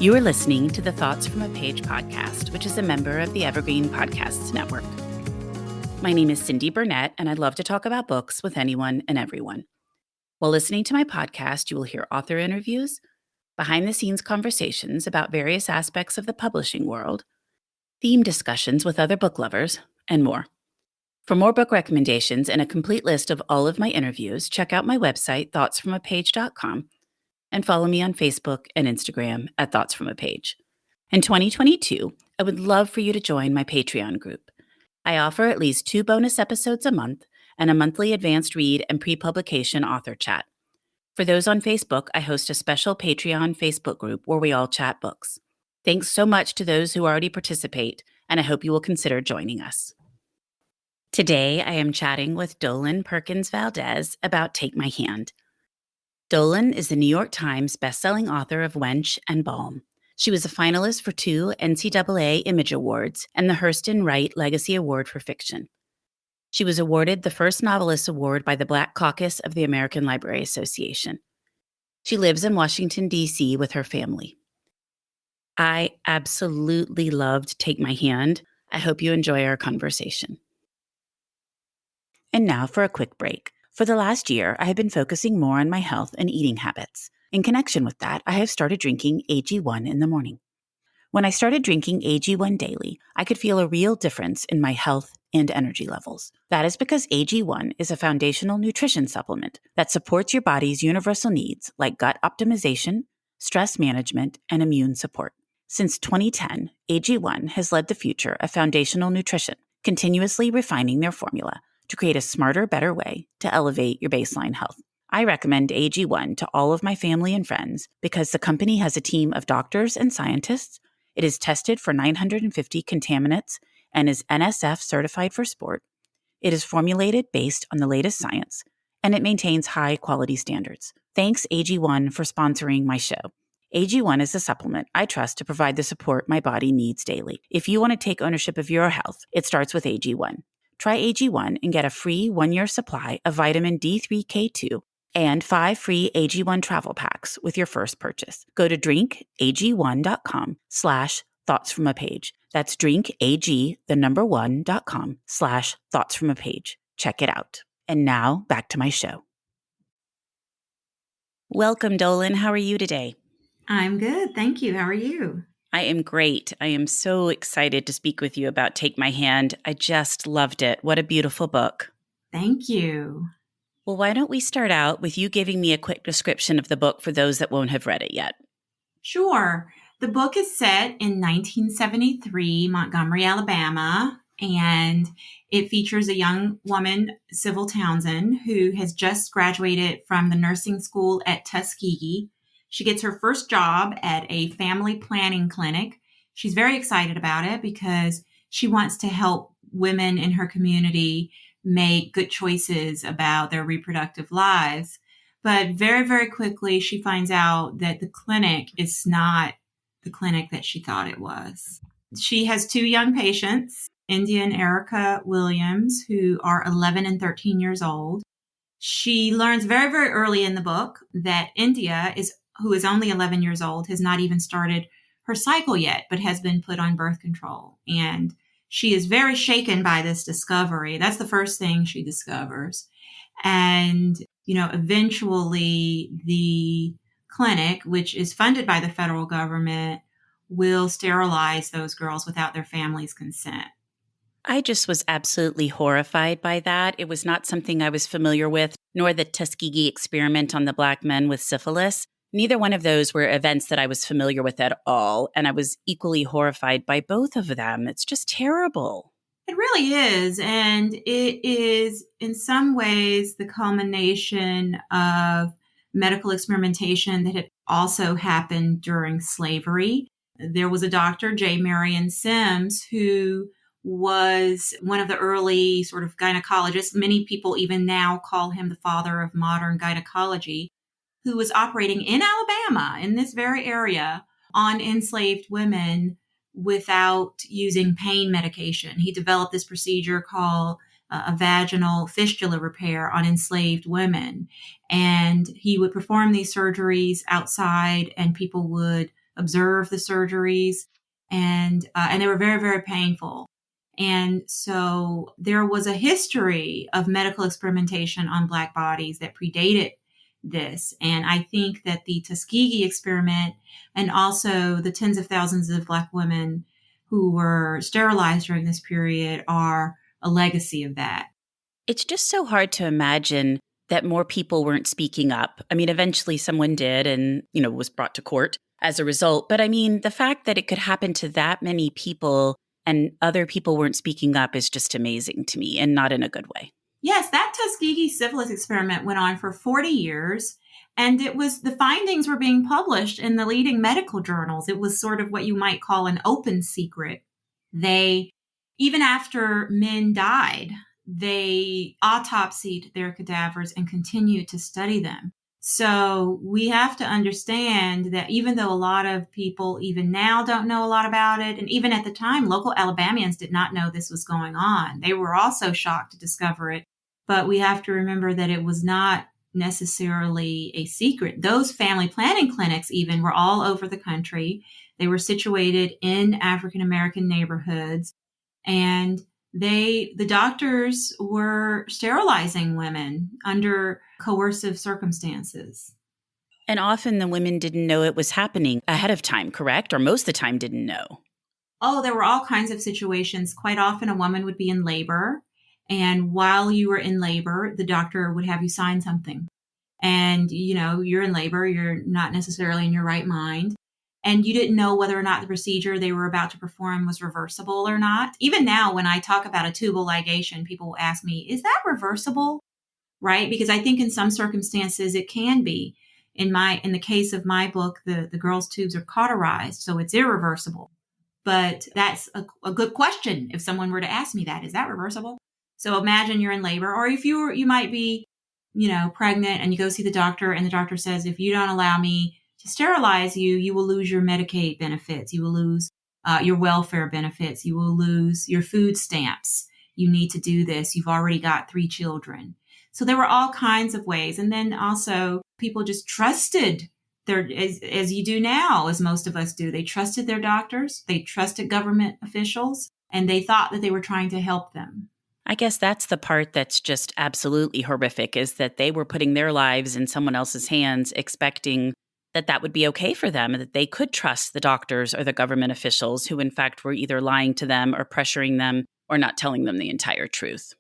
You are listening to the Thoughts from a Page podcast, which is a member of the Evergreen Podcasts Network. My name is Cindy Burnett, and I love to talk about books with anyone and everyone. While listening to my podcast, you will hear author interviews, behind-the-scenes conversations about various aspects of the publishing world, theme discussions with other book lovers, and more. For more book recommendations and a complete list of all of my interviews, check out my website, thoughtsfromapage.com, and follow me on Facebook and Instagram at Thoughts From A Page. In 2022, I would love for you to join my Patreon group. I offer at least 2 bonus episodes a month and a monthly advanced read and pre-publication author chat. For those on Facebook, I host a special Patreon Facebook group where we all chat books. Thanks so much to those who already participate, and I hope you will consider joining us. Today, I am chatting with Dolen Perkins-Valdez about Take My Hand. Dolen is the New York Times bestselling author of Wench and Balm. She was a finalist for 2 NCAA Image Awards and the Hurston Wright Legacy Award for Fiction. She was awarded the First Novelist Award by the Black Caucus of the American Library Association. She lives in Washington, D.C. with her family. I absolutely loved Take My Hand. I hope you enjoy our conversation. And now for a quick break. For the last year, I have been focusing more on my health and eating habits. In connection with that, I have started drinking AG1 in the morning. When I started drinking AG1 daily, I could feel a real difference in my health and energy levels. That is because AG1 is a foundational nutrition supplement that supports your body's universal needs like gut optimization, stress management, and immune support. Since 2010, AG1 has led the future of foundational nutrition, continuously refining their formula to create a smarter, better way to elevate your baseline health. I recommend AG1 to all of my family and friends because the company has a team of doctors and scientists. It is tested for 950 contaminants and is NSF certified for sport. It is formulated based on the latest science, and it maintains high quality standards. Thanks AG1 for sponsoring my show. AG1 is a supplement I trust to provide the support my body needs daily. If you want to take ownership of your health, it starts with AG1. Try AG1 and get a free 1-year supply of vitamin D3K2 and 5 free AG1 travel packs with your first purchase. Go to drinkag1.com/thoughtsfromapage. That's drinkag1.com/thoughtsfromapage. Check it out. And now back to my show. Welcome, Dolen. How are you today? I'm good. Thank you. How are you? I am great. I am so excited to speak with you about Take My Hand. I just loved it. What a beautiful book. Thank you. Well, why don't we start out with you giving me a quick description of the book for those that won't have read it yet? Sure. The book is set in 1973, Montgomery, Alabama, and it features a young woman, Sybil Townsend, who has just graduated from the nursing school at Tuskegee. She gets her first job at a family planning clinic. She's very excited about it because she wants to help women in her community make good choices about their reproductive lives. But very, very quickly, she finds out that the clinic is not the clinic that she thought it was. She has 2 young patients, India and Erica Williams, who are 11 and 13 years old. She learns very, very early in the book that India who is only 11 years old, has not even started her cycle yet, but has been put on birth control. And she is very shaken by this discovery. That's the first thing she discovers. And, eventually the clinic, which is funded by the federal government, will sterilize those girls without their family's consent. I just was absolutely horrified by that. It was not something I was familiar with, nor the Tuskegee experiment on the Black men with syphilis. Neither one of those were events that I was familiar with at all, and I was equally horrified by both of them. It's just terrible. It really is, and it is in some ways the culmination of medical experimentation that had also happened during slavery. There was a doctor, J. Marion Sims, who was one of the early sort of gynecologists. Many people even now call him the father of modern gynecology, who was operating in Alabama, in this very area, on enslaved women without using pain medication. He developed this procedure called a vaginal fistula repair on enslaved women. And he would perform these surgeries outside, and people would observe the surgeries, and they were very, very painful. And so there was a history of medical experimentation on Black bodies that predated this. And I think that the Tuskegee experiment and also the tens of thousands of Black women who were sterilized during this period are a legacy of that. It's just so hard to imagine that more people weren't speaking up. I mean, eventually someone did and, was brought to court as a result. But I mean, the fact that it could happen to that many people and other people weren't speaking up is just amazing to me, and not in a good way. Yes, that Tuskegee syphilis experiment went on for 40 years. And the findings were being published in the leading medical journals. It was sort of what you might call an open secret. Even after men died, they autopsied their cadavers and continued to study them. So we have to understand that even though a lot of people even now don't know a lot about it, and even at the time, local Alabamians did not know this was going on. They were also shocked to discover it. But we have to remember that it was not necessarily a secret. Those family planning clinics even were all over the country. They were situated in African American neighborhoods, and the doctors were sterilizing women under coercive circumstances. And often the women didn't know it was happening ahead of time, correct? Or most of the time didn't know. Oh, there were all kinds of situations. Quite often a woman would be in labor, and while you were in labor, the doctor would have you sign something. And, you're in labor, you're not necessarily in your right mind. And you didn't know whether or not the procedure they were about to perform was reversible or not. Even now, when I talk about a tubal ligation, people will ask me, is that reversible? Right? Because I think in some circumstances it can be. In the case of my book, the girl's tubes are cauterized, so it's irreversible. But that's a good question. If someone were to ask me that, is that reversible? So imagine you're in labor, or if you might be, pregnant, and you go see the doctor, and the doctor says, if you don't allow me to sterilize you, you will lose your Medicaid benefits. You will lose your welfare benefits. You will lose your food stamps. You need to do this. You've already got 3 children. So there were all kinds of ways. And then also people just trusted as you do now, as most of us do. They trusted their doctors. They trusted government officials, and they thought that they were trying to help them. I guess that's the part that's just absolutely horrific, is that they were putting their lives in someone else's hands, expecting that would be okay for them, and that they could trust the doctors or the government officials who, in fact, were either lying to them or pressuring them or not telling them the entire truth.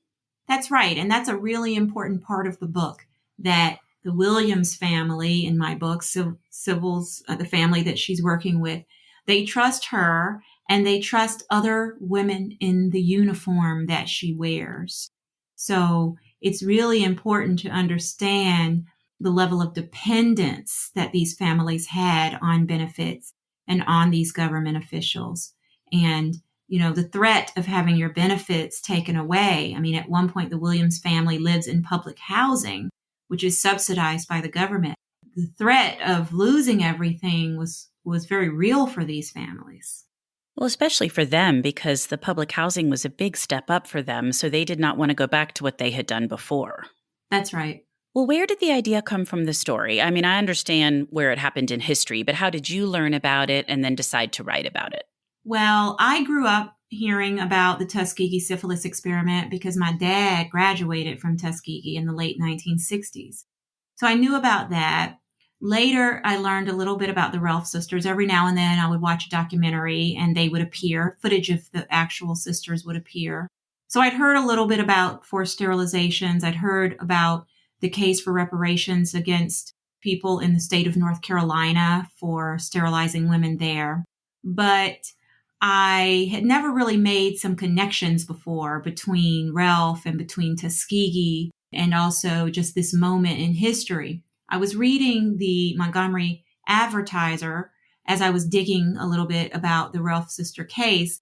That's right. And that's a really important part of the book, that the Williams family in my book, Sybil's, the family that she's working with, they trust her and they trust other women in the uniform that she wears. So it's really important to understand the level of dependence that these families had on benefits and on these government officials. And, the threat of having your benefits taken away. I mean, at one point, the Williams family lives in public housing, which is subsidized by the government. The threat of losing everything was very real for these families. Well, especially for them, because the public housing was a big step up for them, so they did not want to go back to what they had done before. That's right. Well, where did the idea come from, the story? I mean, I understand where it happened in history, but how did you learn about it and then decide to write about it? Well, I grew up hearing about the Tuskegee syphilis experiment because my dad graduated from Tuskegee in the late 1960s. So I knew about that. Later, I learned a little bit about the Ralph sisters. Every now and then I would watch a documentary and they would appear. Footage of the actual sisters would appear. So I'd heard a little bit about forced sterilizations. I'd heard about the case for reparations against people in the state of North Carolina for sterilizing women there. But I had never really made some connections before between Ralph and between Tuskegee, and also just this moment in history. I was reading the Montgomery Advertiser as I was digging a little bit about the Ralph sister case,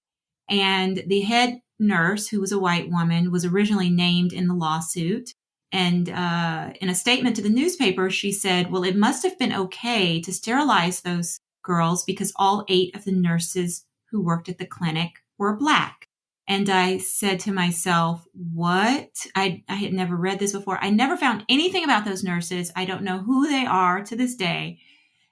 and the head nurse, who was a white woman, was originally named in the lawsuit. And in a statement to the newspaper, she said, well, it must have been okay to sterilize those girls because all 8 of the nurses who worked at the clinic were Black. And I said to myself, what? I had never read this before. I never found anything about those nurses. I don't know who they are to this day.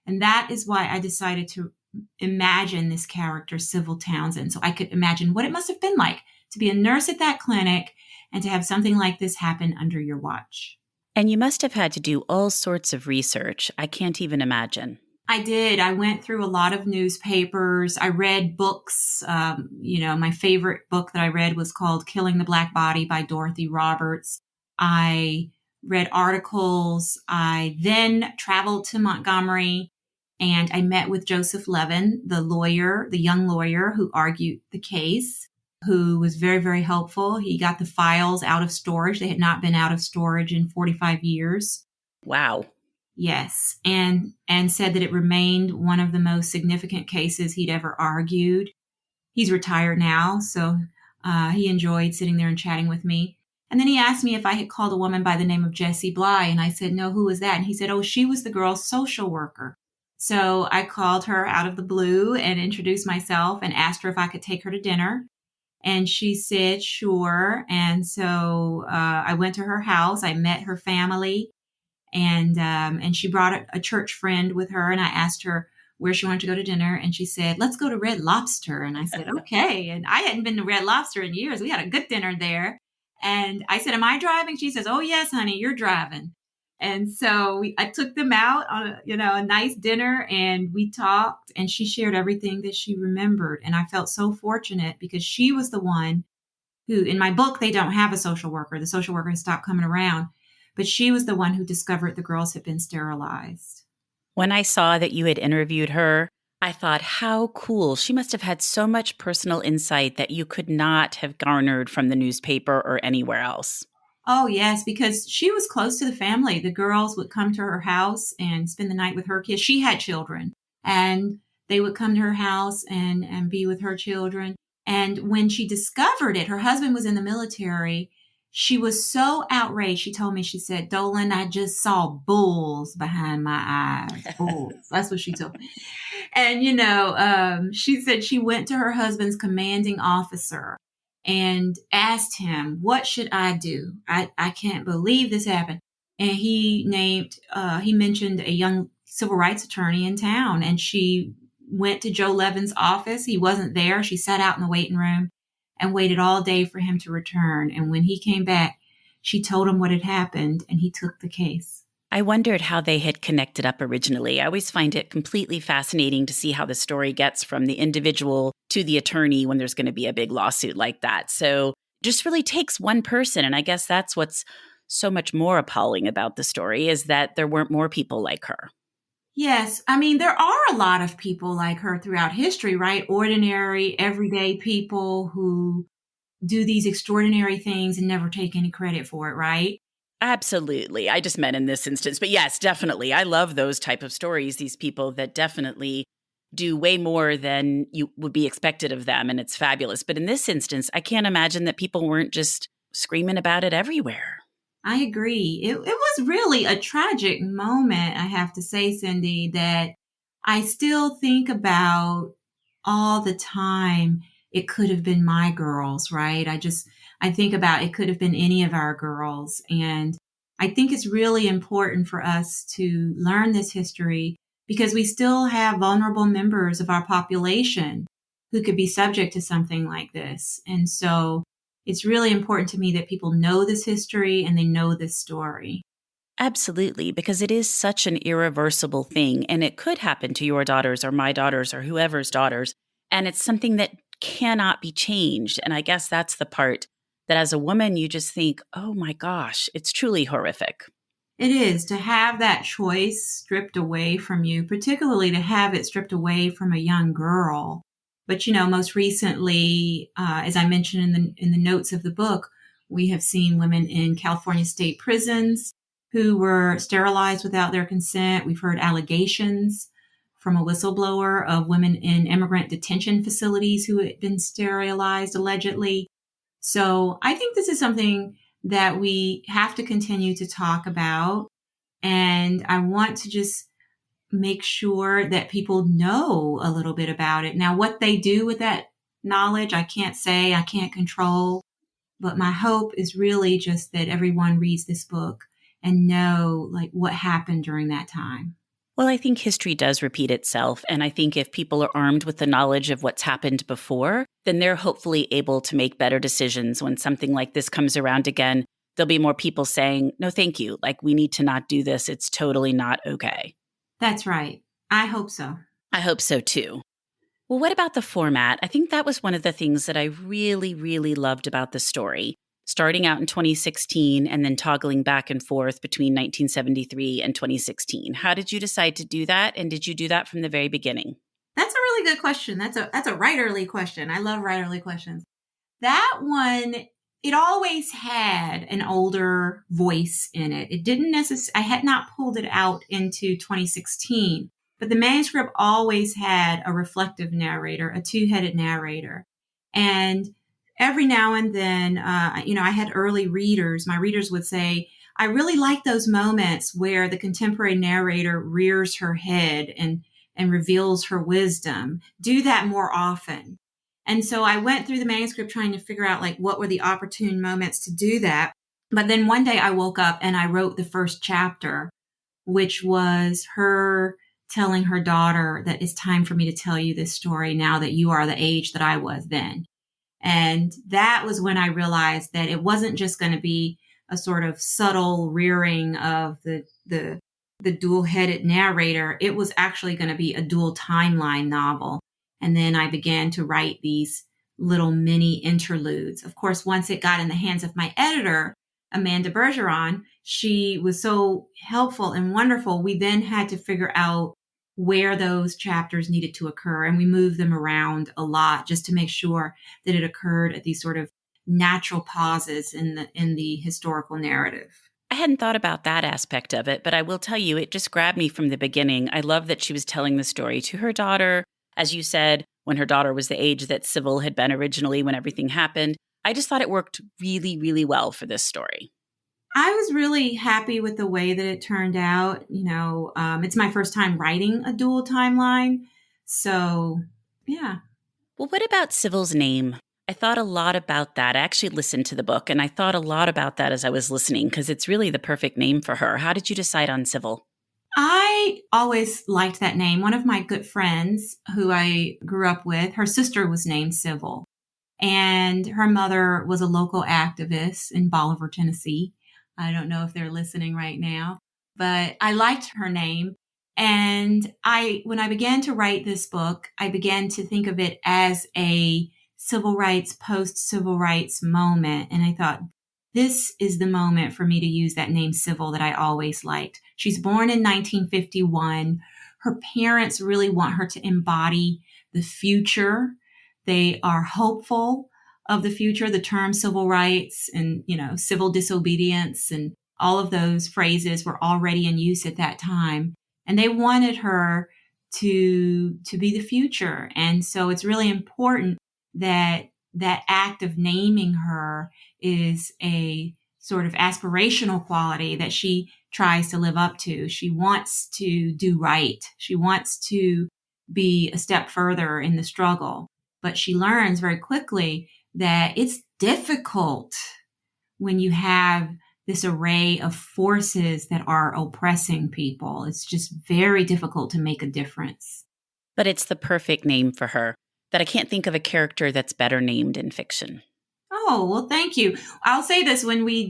And that is why I decided to imagine this character, Sybil Townsend. So I could imagine what it must have been like to be a nurse at that clinic and to have something like this happen under your watch. And you must have had to do all sorts of research. I can't even imagine. I did. I went through a lot of newspapers. I read books. My favorite book that I read was called Killing the Black Body by Dorothy Roberts. I read articles. I then traveled to Montgomery and I met with Joseph Levin, the lawyer, the young lawyer who argued the case, who was very, very helpful. He got the files out of storage. They had not been out of storage in 45 years. Wow. Yes, and said that it remained one of the most significant cases he'd ever argued. He's retired now, so he enjoyed sitting there and chatting with me. And then he asked me if I had called a woman by the name of Jessie Bly, and I said, no, who was that? And he said, oh, she was the girl's social worker. So I called her out of the blue and introduced myself and asked her if I could take her to dinner. And she said, sure. And so I went to her house. I met her family. And she brought a church friend with her, and I asked her where she wanted to go to dinner, and she said, let's go to Red Lobster. And I said, okay. And I hadn't been to Red Lobster in years. We had a good dinner there. And I said, am I driving? She says, oh, yes, honey, you're driving. And so I took them out on a nice dinner, and we talked, and she shared everything that she remembered. And I felt so fortunate because she was the one who, in my book, they don't have a social worker. The social worker has stopped coming around. But she was the one who discovered the girls had been sterilized. When I saw that you had interviewed her, I thought, how cool. She must have had so much personal insight that you could not have garnered from the newspaper or anywhere else. Oh, yes, because she was close to the family. The girls would come to her house and spend the night with her kids. She had children, and they would come to her house and be with her children. And when she discovered it, her husband was in the military. She was so outraged. She told me, she said, Dolen, I just saw bulls behind my eyes. Bulls. That's what she told me. And, she said she went to her husband's commanding officer and asked him, what should I do? I can't believe this happened. And he mentioned a young civil rights attorney in town. And she went to Joe Levin's office. He wasn't there. She sat out in the waiting room and waited all day for him to return. And when he came back, she told him what had happened, and he took the case. I wondered how they had connected up originally. I always find it completely fascinating to see how the story gets from the individual to the attorney when there's going to be a big lawsuit like that. So just really takes one person. And I guess that's what's so much more appalling about the story, is that there weren't more people like her. Yes. I mean, there are a lot of people like her throughout history, right? Ordinary, everyday people who do these extraordinary things and never take any credit for it, right? Absolutely. I just meant in this instance. But yes, definitely. I love those type of stories, these people that definitely do way more than you would be expected of them. And it's fabulous. But in this instance, I can't imagine that people weren't just screaming about it everywhere. I agree. It was really a tragic moment, I have to say, Cindy, that I still think about all the time. It could have been my girls, right? I think about it could have been any of our girls. And I think it's really important for us to learn this history because we still have vulnerable members of our population who could be subject to something like this. And so it's really important to me that people know this history and they know this story. Absolutely, because it is such an irreversible thing, and it could happen to your daughters or my daughters or whoever's daughters, and it's something that cannot be changed. And I guess that's the part that as a woman, you just think, oh my gosh, it's truly horrific. It is to have that choice stripped away from you, particularly to have it stripped away from a young girl. But, most recently, as I mentioned in the notes of the book, we have seen women in California state prisons who were sterilized without their consent. We've heard allegations from a whistleblower of women in immigrant detention facilities who had been sterilized allegedly. So I think this is something that we have to continue to talk about. And I want to just make sure that people know a little bit about it. Now, what they do with that knowledge, I can't say, I can't control, but my hope is really just that everyone reads this book and know like what happened during that time. Well, I think history does repeat itself. And I think if people are armed with the knowledge of what's happened before, then they're hopefully able to make better decisions when something like this comes around again. There'll be more people saying, no, thank you. Like, we need to not do this. It's totally not okay. That's right. I hope so. I hope so too. Well, what about the format? I think that was one of the things that I really, really loved about the story. Starting out in 2016 and then toggling back and forth between 1973 and 2016. How did you decide to do that? And did you do that from the very beginning? That's a really good question. That's a writerly question. I love writerly questions. That one, it always had an older voice in it. It didn't necessarily, I had not pulled it out into 2016, but the manuscript always had a reflective narrator, a two-headed narrator. And every now and then, I had early readers. My readers would say, I really like those moments where the contemporary narrator rears her head and reveals her wisdom. Do that more often. And so I went through the manuscript trying to figure out like what were the opportune moments to do that. But then one day I woke up and I wrote the first chapter, which was her telling her daughter that it's time for me to tell you this story now that you are the age that I was then. And that was when I realized that it wasn't just going to be a sort of subtle rearing of the dual-headed narrator. It was actually going to be a dual timeline novel. And then I began to write these little mini interludes. Of course, once it got in the hands of my editor, Amanda Bergeron, she was so helpful and wonderful. We then had to figure out where those chapters needed to occur. And we moved them around a lot just to make sure that it occurred at these sort of natural pauses in the historical narrative. I hadn't thought about that aspect of it, but I will tell you, it just grabbed me from the beginning. I love that she was telling the story to her daughter, as you said, when her daughter was the age that Sybil had been originally when everything happened. I just thought it worked really, really well for this story. I was really happy with the way that it turned out. It's my first time writing a dual timeline. So, yeah. Well, what about Sybil's name? I thought a lot about that. I actually listened to the book, and I thought a lot about that as I was listening, because it's really the perfect name for her. How did you decide on Sybil? I always liked that name. One of my good friends who I grew up with, her sister was named Sybil, and her mother was a local activist in Bolivar, Tennessee. I don't know if they're listening right now, but I liked her name. And when I began to write this book, I began to think of it as a civil rights, post-civil rights moment. And I thought, this is the moment for me to use that name Sybil that I always liked. She's born in 1951. Her parents really want her to embody the future. They are hopeful of the future. The term civil rights and, civil disobedience and all of those phrases were already in use at that time. And they wanted her to be the future. And so it's really important that act of naming her is a sort of aspirational quality that she tries to live up to. She wants to do right. She wants to be a step further in the struggle. But she learns very quickly that it's difficult when you have this array of forces that are oppressing people. It's just very difficult to make a difference. But it's the perfect name for her. That I can't think of a character that's better named in fiction. Oh, well, thank you. I'll say this. When we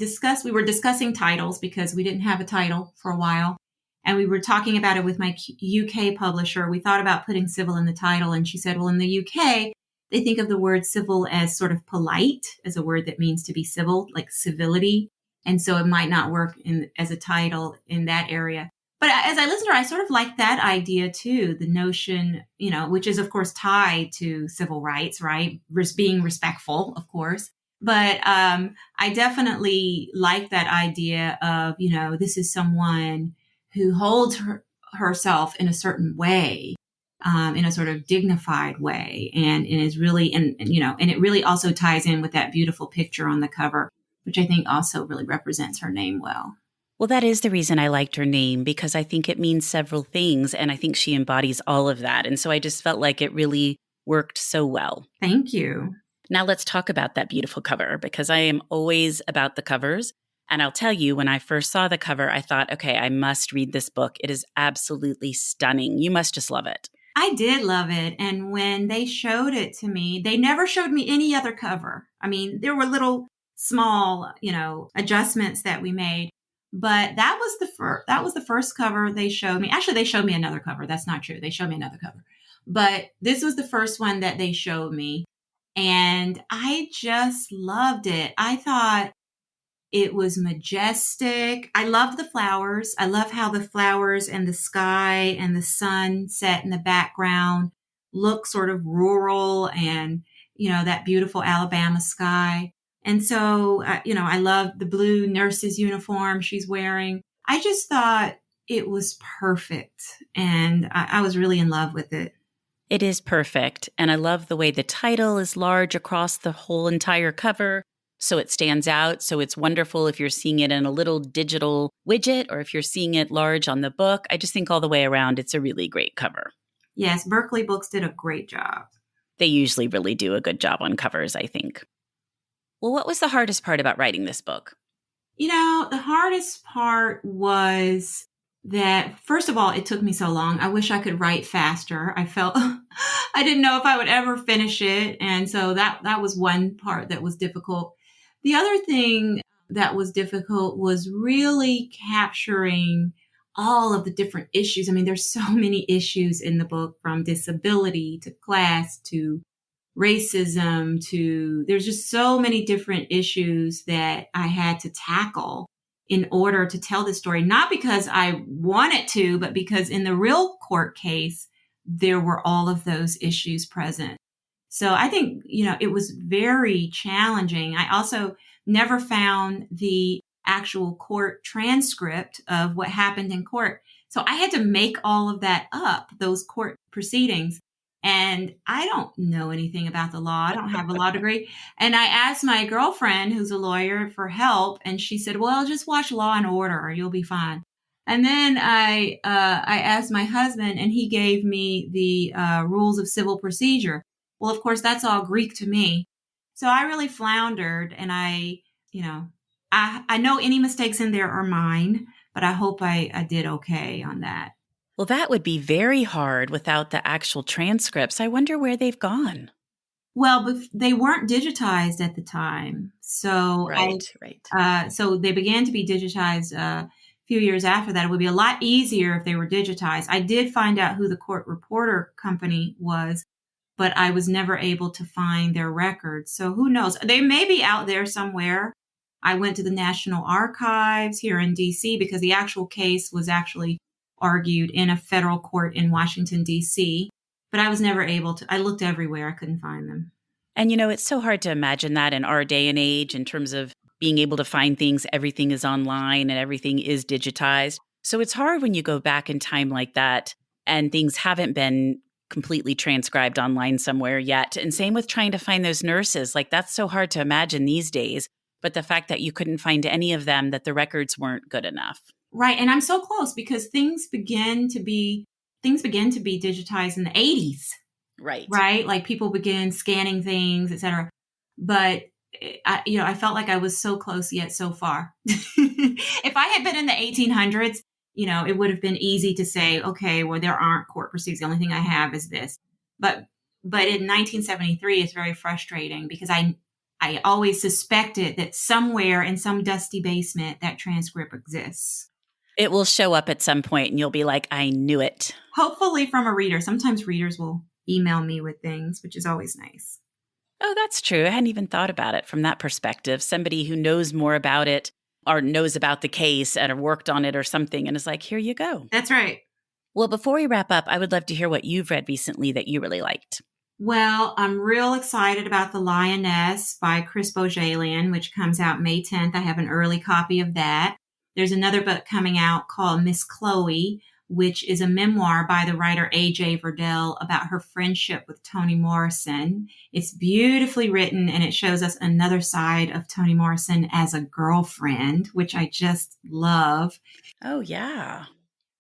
were discussing titles because we didn't have a title for a while. And we were talking about it with my UK publisher. We thought about putting civil in the title. And she said, well, in the UK, they think of the word civil as sort of polite, as a word that means to be civil, like civility. And so it might not work as a title in that area. But as I listened to her, I sort of like that idea too, the notion, which is, of course, tied to civil rights, right? Being respectful, of course. But I definitely like that idea of, this is someone who holds herself in a certain way, in a sort of dignified way. And is really, and it really also ties in with that beautiful picture on the cover, which I think also really represents her name well. Well, that is the reason I liked her name, because I think it means several things, and I think she embodies all of that. And so I just felt like it really worked so well. Thank you. Now let's talk about that beautiful cover, because I am always about the covers. And I'll tell you, when I first saw the cover, I thought, okay, I must read this book. It is absolutely stunning. You must just love it. I did love it. And when they showed it to me, they never showed me any other cover. I mean, there were little small, adjustments that we made, but that was the first cover they showed me. Actually, they showed me another cover. That's not true. They showed me another cover, but this was the first one that they showed me. And I just loved it. I thought it was majestic. I loved the flowers. I love how the flowers and the sky and the sun set in the background look sort of rural and, that beautiful Alabama sky. And so, I love the blue nurse's uniform she's wearing. I just thought it was perfect. And I was really in love with it. It is perfect. And I love the way the title is large across the whole entire cover. So it stands out. So it's wonderful if you're seeing it in a little digital widget or if you're seeing it large on the book. I just think all the way around, it's a really great cover. Yes, Berkeley Books did a great job. They usually really do a good job on covers, I think. Well, what was the hardest part about writing this book? The hardest part was that, first of all, it took me so long. I wish I could write faster. I felt I didn't know if I would ever finish it. And so that was one part that was difficult. The other thing that was difficult was really capturing all of the different issues. I mean, there's so many issues in the book, from disability to class to racism to, there's just so many different issues that I had to tackle in order to tell this story, not because I wanted to, but because in the real court case, there were all of those issues present. So I think, it was very challenging. I also never found the actual court transcript of what happened in court. So I had to make all of that up, those court proceedings. And I don't know anything about the law. I don't have a law degree. And I asked my girlfriend, who's a lawyer, for help. And she said, well, just watch Law and Order. You'll be fine. And then I asked my husband, and he gave me the rules of civil procedure. Well, of course, that's all Greek to me. So I really floundered, and I know any mistakes in there are mine, but I hope I did okay on that. Well, that would be very hard without the actual transcripts. I wonder where they've gone. Well, but they weren't digitized at the time. So Right. So they began to be digitized a few years after that. It would be a lot easier if they were digitized. I did find out who the court reporter company was, but I was never able to find their records. So who knows? They may be out there somewhere. I went to the National Archives here in D.C. because the actual case was actually argued in a federal court in Washington, D.C., but I was never able to. I looked everywhere. I couldn't find them. And, it's so hard to imagine that in our day and age in terms of being able to find things. Everything is online and everything is digitized. So it's hard when you go back in time like that and things haven't been completely transcribed online somewhere yet. And same with trying to find those nurses. Like, that's so hard to imagine these days. But the fact that you couldn't find any of them, that the records weren't good enough. Right. And I'm so close because things began to be digitized in the 80s. Right. Right. Like people began scanning things, et cetera. But I felt like I was so close yet so far. If I had been in the 1800s, it would have been easy to say, okay, well, there aren't court proceedings. The only thing I have is this. But in 1973, it's very frustrating because I always suspected that somewhere in some dusty basement that transcript exists. It will show up at some point and you'll be like, I knew it. Hopefully from a reader. Sometimes readers will email me with things, which is always nice. Oh, that's true. I hadn't even thought about it from that perspective. Somebody who knows more about it or knows about the case and have worked on it or something and is like, here you go. That's right. Well, before we wrap up, I would love to hear what you've read recently that you really liked. Well, I'm real excited about The Lioness by Chris Bohjalian, which comes out May 10th. I have an early copy of that. There's another book coming out called Miss Chloe, which is a memoir by the writer A.J. Verdelle about her friendship with Toni Morrison. It's beautifully written, and it shows us another side of Toni Morrison as a girlfriend, which I just love. Oh, yeah.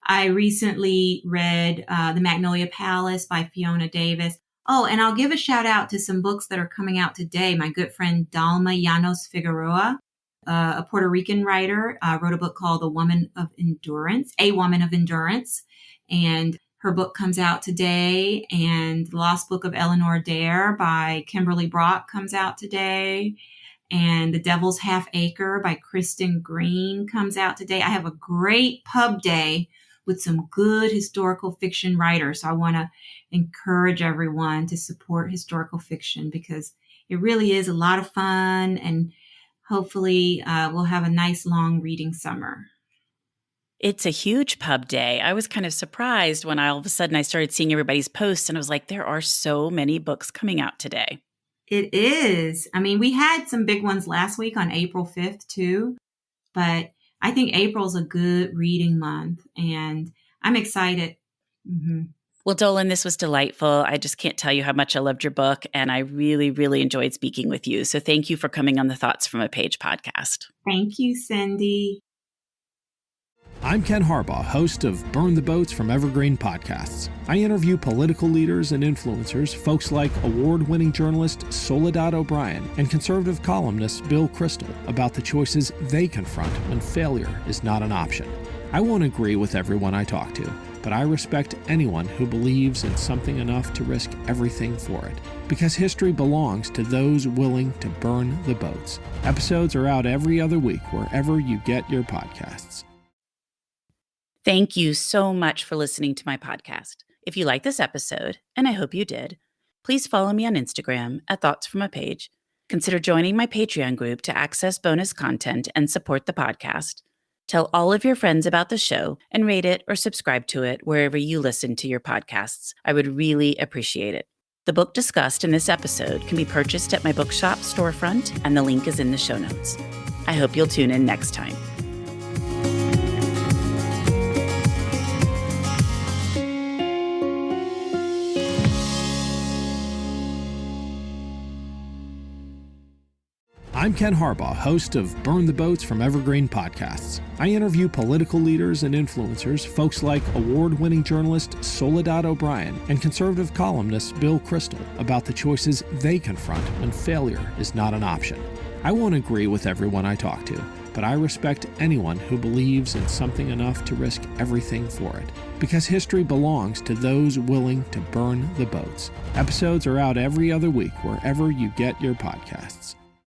I recently read The Magnolia Palace by Fiona Davis. Oh, and I'll give a shout out to some books that are coming out today. My good friend Dalma Llanos-Figueroa a Puerto Rican writer, wrote a book called A Woman of Endurance, and her book comes out today. And The Lost Book of Eleanor by Kimberly Brock comes out today. And The Devil's Half Acre by Kristen Green comes out today. I have a great pub day with some good historical fiction writers. So I want to encourage everyone to support historical fiction because it really is a lot of fun, and hopefully we'll have a nice long reading summer. It's a huge pub day. I was kind of surprised when all of a sudden I started seeing everybody's posts and I was like, there are so many books coming out today. It is. I mean, we had some big ones last week on April 5th too, but I think April's a good reading month and I'm excited. Mm-hmm. Well, Dolen, this was delightful. I just can't tell you how much I loved your book, and I really, really enjoyed speaking with you. So thank you for coming on the Thoughts from a Page podcast. Thank you, Cindy. I'm Ken Harbaugh, host of Burn the Boats from Evergreen Podcasts. I interview political leaders and influencers, folks like award-winning journalist Soledad O'Brien and conservative columnist Bill Kristol about the choices they confront when failure is not an option. I won't agree with everyone I talk to, but I respect anyone who believes in something enough to risk everything for it. Because history belongs to those willing to burn the boats. Episodes are out every other week wherever you get your podcasts. Thank you so much for listening to my podcast. If you like this episode, and I hope you did, please follow me on Instagram at Thoughts From a Page. Consider joining my Patreon group to access bonus content and support the podcast. Tell all of your friends about the show and rate it or subscribe to it wherever you listen to your podcasts. I would really appreciate it. The book discussed in this episode can be purchased at my bookshop storefront, and the link is in the show notes. I hope you'll tune in next time. I'm Ken Harbaugh, host of Burn the Boats from Evergreen Podcasts. I interview political leaders and influencers, folks like award-winning journalist Soledad O'Brien and conservative columnist Bill Kristol about the choices they confront when failure is not an option. I won't agree with everyone I talk to, but I respect anyone who believes in something enough to risk everything for it. Because history belongs to those willing to burn the boats. Episodes are out every other week wherever you get your podcasts.